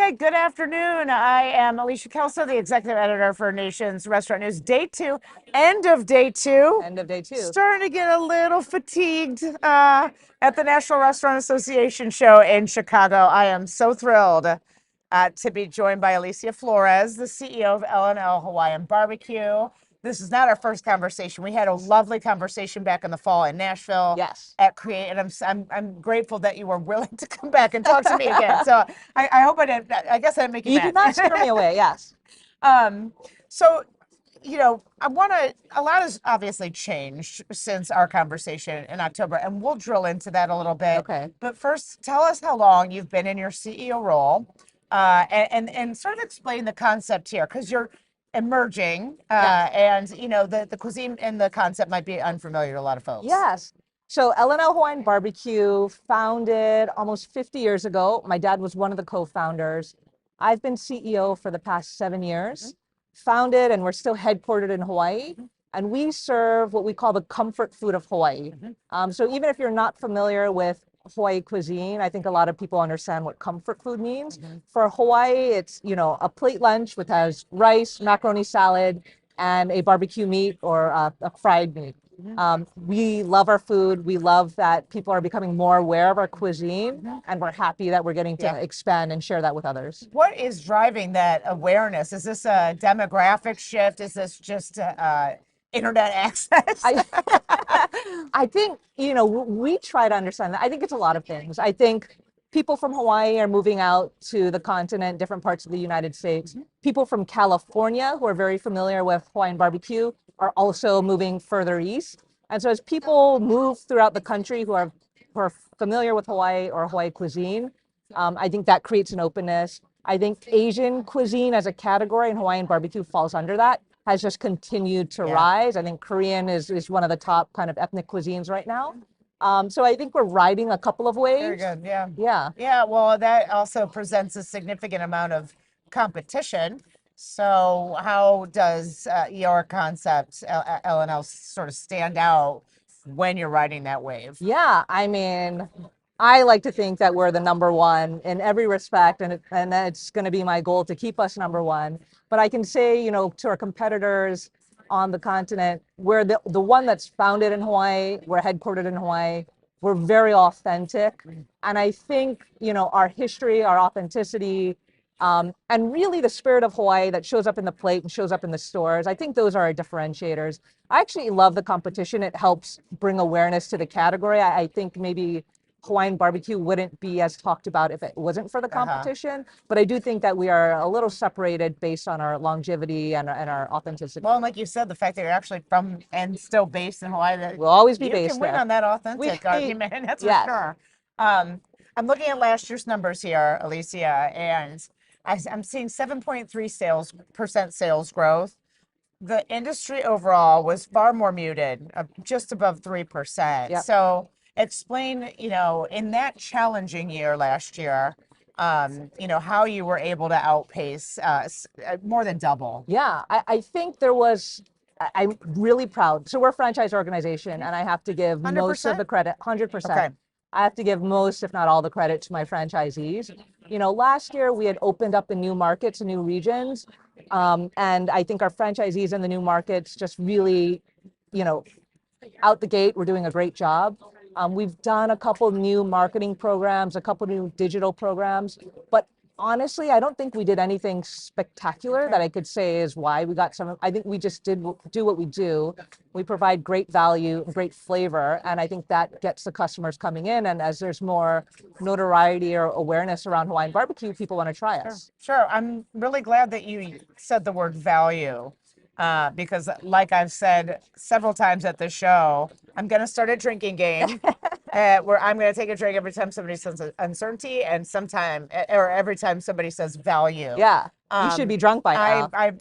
Hi, good afternoon. I am Alicia Kelso, the executive editor for Nation's Restaurant News. Day two, end of day two. End of day two. Starting to get a little fatigued at the National Restaurant Association show in Chicago. I am so thrilled to be joined by Alicia Flores, the CEO of L&L Hawaiian Barbecue. This is not our first conversation. We had a lovely conversation back in the fall in Nashville. Yes. At Create, and I'm grateful that you were willing to come back and talk to me again. So I hope I didn't. I guess I didn't make you You mad. did not scare me away. Yes. So, I want to. A lot has obviously changed since our conversation in October, and we'll drill into that a little bit. Okay. But first, tell us how long you've been in your CEO role, and sort of explain the concept here, because you're emerging, Yes. and the cuisine and the concept might be unfamiliar to a lot of folks. Yes. So L&L Hawaiian Barbecue, founded almost 50 years ago. My dad was one of the co-founders. I've been CEO for the past 7 years. Founded, and we're still headquartered in Hawaii. And we serve what we call the comfort food of Hawaii. So even if you're not familiar with Hawaii cuisine, I think a lot of people understand what comfort food means. For Hawaii, it's, a plate lunch which has rice, macaroni salad, and a barbecue meat or a fried meat. We love our food. We love that people are becoming more aware of our cuisine, and we're happy that we're getting to expand and share that with others. What is driving that awareness? Is this a demographic shift? Is this just internet access? I think, we try to understand that. I think it's a lot of things. I think people from Hawaii are moving out to the continent, different parts of the United States. People from California who are very familiar with Hawaiian barbecue are also moving further east. And so as people move throughout the country who are familiar with Hawaii or Hawaii cuisine, I think that creates an openness. I think Asian cuisine as a category, and Hawaiian barbecue falls under that, has just continued to rise. I think Korean is one of the top kind of ethnic cuisines right now. So I think we're riding a couple of waves. Very good. Yeah. Yeah. Yeah. Well, that also presents a significant amount of competition. So how does your concept, L&L, sort of stand out when you're riding that wave? Yeah, I mean, I like to think that we're the number one in every respect, and it's going to be my goal to keep us number one. But I can say, to our competitors on the continent, we're the one that's founded in Hawaii, we're headquartered in Hawaii, we're very authentic. And I think, our history, our authenticity, and really the spirit of Hawaii that shows up in the plate and shows up in the stores, I think those are our differentiators. I actually love the competition. It helps bring awareness to the category. I think maybe Hawaiian barbecue wouldn't be as talked about if it wasn't for the competition. But I do think that we are a little separated based on our longevity and our authenticity. Well, and like you said, the fact that you're actually from and still based in Hawaii, that We'll always be you based can win there. on that authentic argument. That's for sure. I'm looking at last year's numbers here, Alicia, and I'm seeing 7.3% sales growth. The industry overall was far more muted, just above 3%. Yep. So explain, in that challenging year last year, how you were able to outpace more than double. Yeah, I think there was, I'm really proud. So we're a franchise organization, and I have to give most of the credit, 100%. Okay. I have to give most, if not all, the credit to my franchisees. Last year we had opened up in new markets and new regions. And I think our franchisees in the new markets just really, out the gate, we're doing a great job. We've done a couple new marketing programs, a couple new digital programs, but honestly, I don't think we did anything spectacular that I could say is why we got some. I think we just do what we do. We provide great value, great flavor, and I think that gets the customers coming in. And as there's more notoriety or awareness around Hawaiian barbecue, people want to try us. Sure. I'm really glad that you said the word value. Because like I've said several times at the show, I'm going to start a drinking game where I'm going to take a drink every time somebody says uncertainty and or every time somebody says value. Yeah, you should be drunk by now.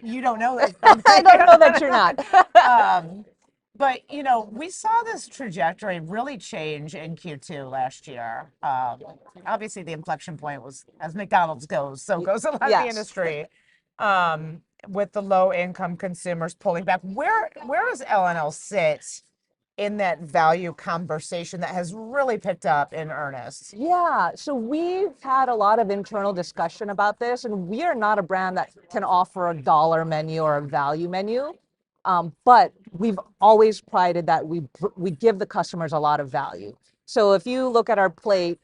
You don't know that. I don't know that you're not. But, we saw this trajectory really change in Q2 last year. Obviously, the inflection point was, as McDonald's goes, so goes a lot of the industry. With the low income consumers pulling back. Where does L&L sit in that value conversation that has really picked up in earnest? Yeah, so we've had a lot of internal discussion about this, and we are not a brand that can offer a dollar menu or a value menu. But we've always prided that we give the customers a lot of value. So if you look at our plate,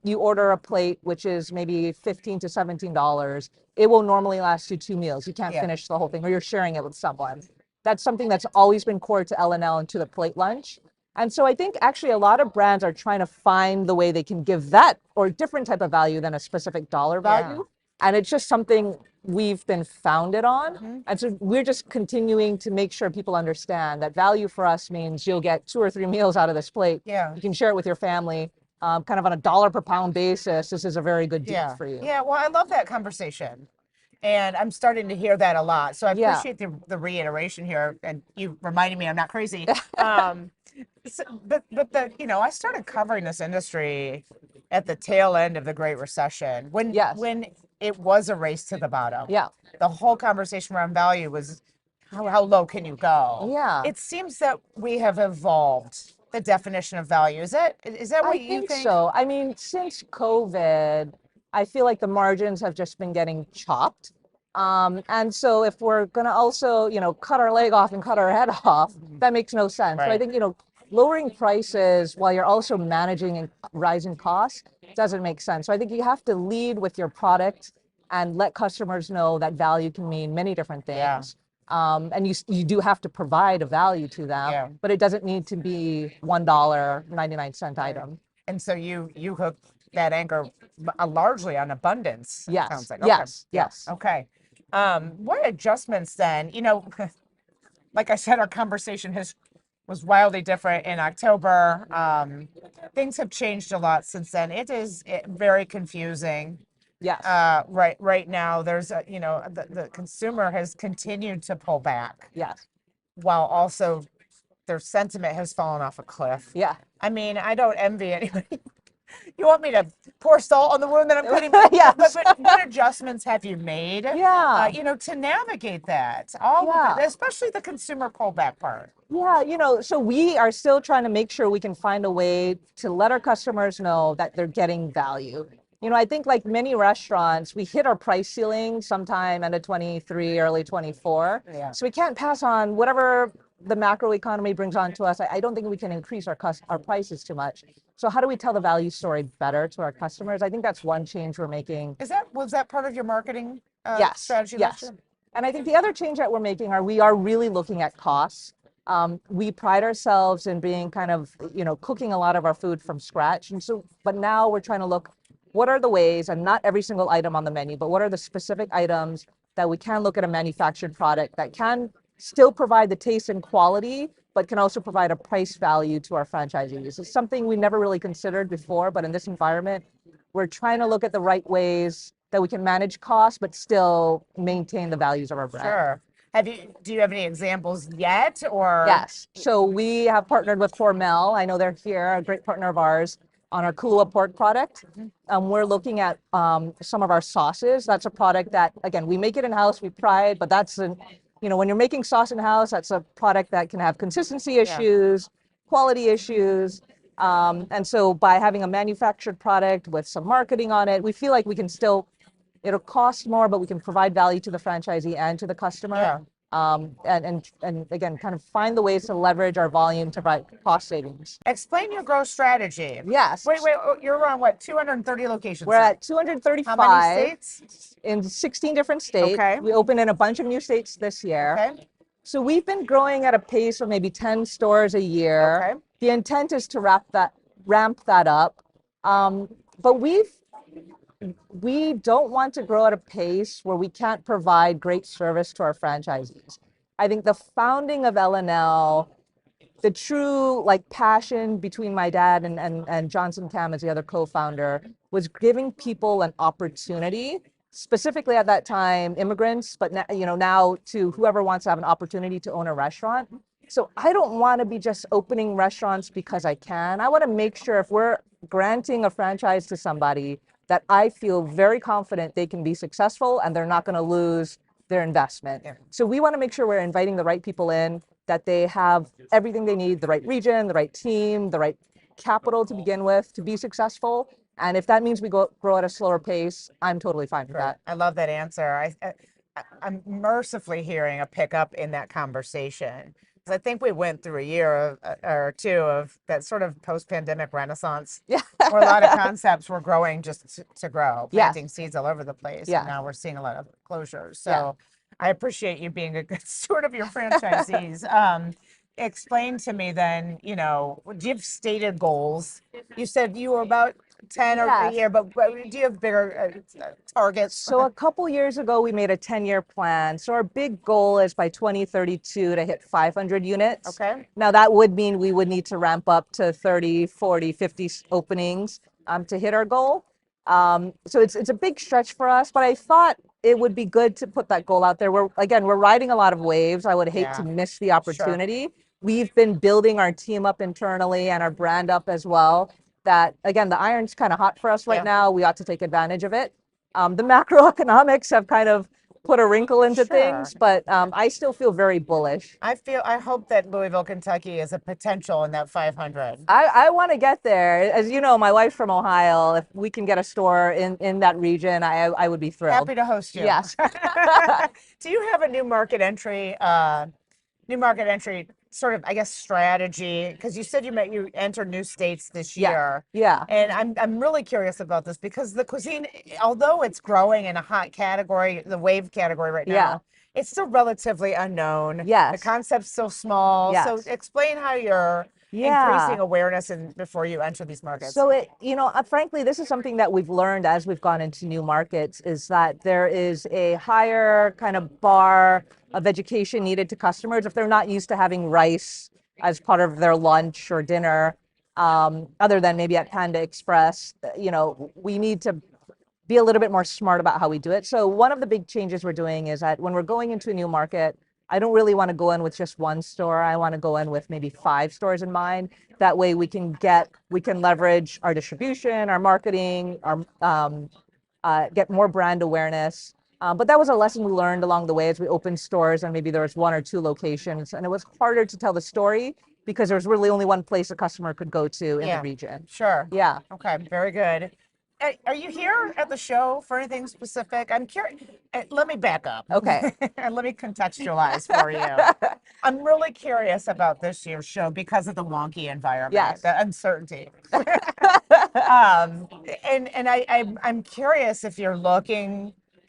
you order a plate which is maybe $15 to $17. It will normally last you 2 meals. You can't Yeah. finish the whole thing, or you're sharing it with someone. That's something that's always been core to L&L and to the plate lunch. And so I think actually a lot of brands are trying to find the way they can give that or a different type of value than a specific dollar value. And it's just something we've been founded on. And so we're just continuing to make sure people understand that value for us means you'll get 2 or 3 meals out of this plate. Yeah. You can share it with your family, kind of on a dollar per pound basis. This is a very good deal for you. Yeah, well, I love that conversation. And I'm starting to hear that a lot. So I Yeah. appreciate the reiteration here. And you reminded me I'm not crazy. But I started covering this industry at the tail end of the Great Recession when Yes. when it was a race to the bottom. Yeah. The whole conversation around value was how low can you go? Yeah. It seems that we have evolved the definition of value. Is that what I you think? so. I mean, since COVID, I feel like the margins have just been getting chopped. And so if we're going to also, cut our leg off and cut our head off, that makes no sense. So I Right. think, lowering prices while you're also managing and rising costs doesn't make sense. So I think you have to lead with your product and let customers know that value can mean many different Yeah. things. And you do have to provide a value to them, Yeah. but it doesn't need to be $1.99 item. And so you hook that anchor largely on abundance. It Yes. sounds like. Yes. Yeah. Yes. Okay. What adjustments then? Like I said, our conversation was wildly different in October. Things have changed a lot since then. It is very confusing. Yes. Right now, there's the consumer has continued to pull back Yes. while also their sentiment has fallen off a cliff. Yeah. I mean, I don't envy anybody. You want me to pour salt on the wound that I'm cutting? Yes. But what adjustments have you made? Yeah. To navigate that, all Yeah. of it, especially the consumer pullback part. Yeah, so we are still trying to make sure we can find a way to let our customers know that they're getting value. I think like many restaurants, we hit our price ceiling sometime end of 23, early 24. Yeah. So we can't pass on whatever the macro economy brings on to us. I don't think we can increase our prices too much. So how do we tell the value story better to our customers? I think that's one change we're making. Was that part of your marketing Yes. strategy last Yes. year? And I think the other change that we're making we are really looking at costs. We pride ourselves in being kind of, cooking a lot of our food from scratch. And so, but now we're trying to look, what are the ways, and not every single item on the menu, but what are the specific items that we can look at a manufactured product that can still provide the taste and quality, but can also provide a price value to our franchisees. It's something we never really considered before, but in this environment, we're trying to look at the right ways that we can manage costs, but still maintain the values of our brand. Sure. Do you have any examples yet, or? Yes. So we have partnered with Hormel. I know they're here, a great partner of ours, on our Kulua pork product. We're looking at some of our sauces. That's a product that, again, we make it in-house, we pride, but when you're making sauce in-house, that's a product that can have consistency issues, quality issues. And so by having a manufactured product with some marketing on it, we feel like we can still, it'll cost more, but we can provide value to the franchisee and to the customer. Yeah. And again, kind of find the ways to leverage our volume to provide cost savings. Explain your growth strategy. Yes. Wait, you're on what, 230 locations? We're at 235. How many states? In 16 different states. Okay. We opened in a bunch of new states this year. Okay. So we've been growing at a pace of maybe 10 stores a year. Okay. The intent is to ramp that up. But we don't want to grow at a pace where we can't provide great service to our franchisees. I think the founding of L&L, the true passion between my dad and Johnson Cam as the other co-founder, was giving people an opportunity, specifically at that time, immigrants, but now to whoever wants to have an opportunity to own a restaurant. So I don't want to be just opening restaurants because I can. I want to make sure if we're granting a franchise to somebody, that I feel very confident they can be successful and they're not going to lose their investment. Yeah. So we want to make sure we're inviting the right people in, that they have everything they need, the right region, the right team, the right capital to begin with to be successful. And if that means we grow at a slower pace, I'm totally fine with that. I love that answer. I'm mercifully hearing a pickup in that conversation. 'Cause I think we went through a year or two of that sort of post-pandemic renaissance Yeah. where a lot of concepts were growing just to grow, Yes. planting seeds all over the place. Yeah. And now we're seeing a lot of closures. So Yeah. I appreciate you being a good steward of your franchisees. Explain to me then, do you have stated goals? You said you were about 10 a Yes. year, but do you have bigger targets? So a couple years ago, we made a 10-year plan. So our big goal is by 2032 to hit 500 units. Okay. Now that would mean we would need to ramp up to 30, 40, 50 openings to hit our goal. So it's a big stretch for us, but I thought it would be good to put that goal out there. We're riding a lot of waves. I would hate to miss the opportunity. Sure. We've been building our team up internally and our brand up as well. That again, the iron's kind of hot for us right now. We ought to take advantage of it. The macroeconomics have kind of put a wrinkle into things, but I still feel very bullish. I hope that Louisville, Kentucky is a potential in that 500. I want to get there. As you know, my wife's from Ohio. If we can get a store in that region, I would be thrilled. Happy to host you. Yes. Do you have a new market entry sort of, I guess, strategy? Because you said you entered new states this year. Yeah. And I'm really curious about this because the cuisine, although it's growing in a hot category, the wave category right now, it's still relatively unknown. Yes. The concept's still small. Yes. So explain how you're increasing awareness before you enter these markets. So frankly, this is something that we've learned as we've gone into new markets, is that there is a higher kind of bar of education needed to customers if they're not used to having rice as part of their lunch or dinner, other than maybe at Panda Express. We need to be a little bit more smart about how we do it. So one of the big changes we're doing is that when we're going into a new market, I don't really want to go in with just one store. I want to go in with maybe 5 stores in mind. That way we can leverage our distribution, our marketing, get more brand awareness. But that was a lesson we learned along the way as we opened stores, and maybe there was 1 or 2 locations, and it was harder to tell the story because there was really only one place a customer could go to in the region. Sure. Yeah. Okay. Very good. Are you here at the show for anything specific? I'm curious. Let me back up. Okay. And let me contextualize for you. I'm really curious about this year's show because of the wonky environment, the uncertainty. I'm curious if you're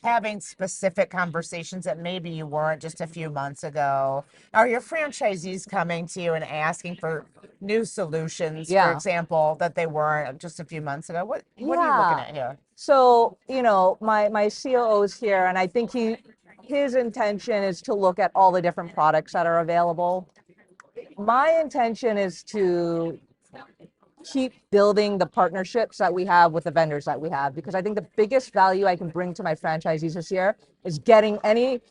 having specific conversations that maybe you weren't just a few months ago. Are your franchisees coming to you and asking for new solutions, for example, that they weren't just a few months ago? What are you looking at here? So, my COO is here, and I think his intention is to look at all the different products that are available. My intention is to keep building the partnerships that we have with the vendors that we have, because I think the biggest value I can bring to my franchisees this year is getting any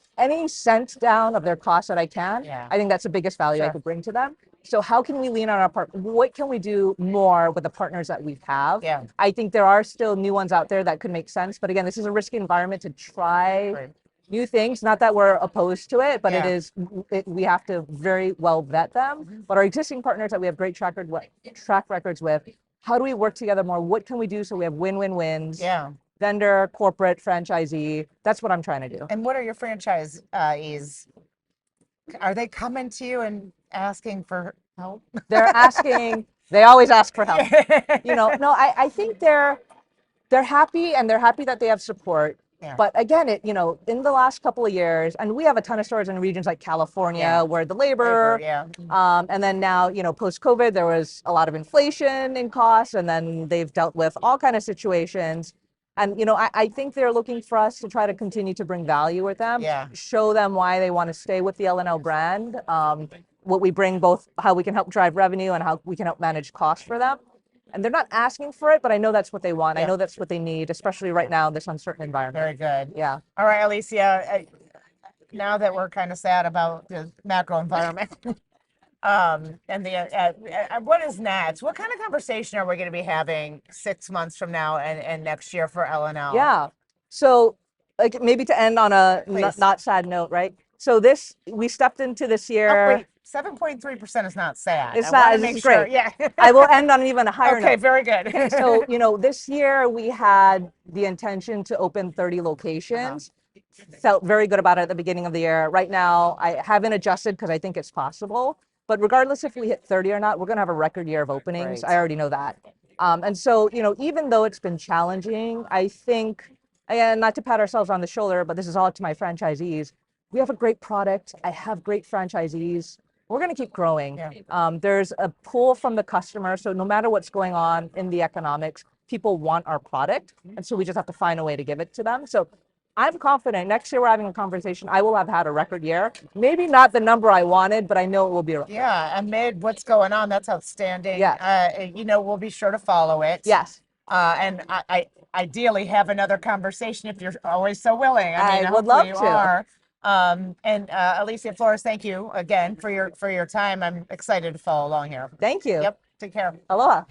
cent down of their costs that I can. I think that's the biggest value I could bring to them. So how can we lean on our partner? What can we do more with the partners that we have? I think there are still new ones out there that could make sense. But again, this is a risky environment to try new things. Not that we're opposed to it, but we have to very well vet them. But our existing partners that we have great track records with, how do we work together more? What can we do so we have win-win-wins? Vendor, corporate, franchisee. That's what I'm trying to do. And what are your franchisees? Are they coming to you and asking for help? They always ask for help. No, I think they're happy, and they're happy that they have support. But again, in the last couple of years, and we have a ton of stores in regions like California where the labor, and then now, post-COVID, there was a lot of inflation in costs, and then they've dealt with all kind of situations. And, I think they're looking for us to try to continue to bring value with them, show them why they want to stay with the L&L brand, what we bring, both how we can help drive revenue and how we can help manage costs for them. And they're not asking for it, but I know that's what they want. I know that's what they need, especially right now in this uncertain environment. Very good. Yeah. All right, Alicia, now that we're kind of sad about the macro environment, and what is next? What kind of conversation are we going to be having 6 months from now and next year for L&L? Yeah. So maybe to end on a not sad note, right? So we stepped into this year. Oh, wait, 7.3% is not sad. It's I not, want to this make is sure. great. Yeah. I will end on even a higher Okay, note. very good. Okay, so, this year we had the intention to open 30 locations. Felt very good about it at the beginning of the year. Right now, I haven't adjusted because I think it's possible. But regardless if we hit 30 or not, we're going to have a record year of openings. Great. I already know that. And so, even though it's been challenging, I think, and not to pat ourselves on the shoulder, but this is all to my franchisees. We have a great product. I have great franchisees. We're going to keep growing. Yeah. There's a pull from the customer. So no matter what's going on in the economics, people want our product. And so we just have to find a way to give it to them. So I'm confident next year we're having a conversation. I will have had a record year. Maybe not the number I wanted, but I know it will be a record. Yeah, amid what's going on, that's outstanding. Yes. We'll be sure to follow it. Yes. And I ideally have another conversation if you're always so willing. I would hopefully love you to. are. And Alicia Flores, thank you again for your time. I'm excited to follow along here. Thank you. Yep. Take care. Aloha.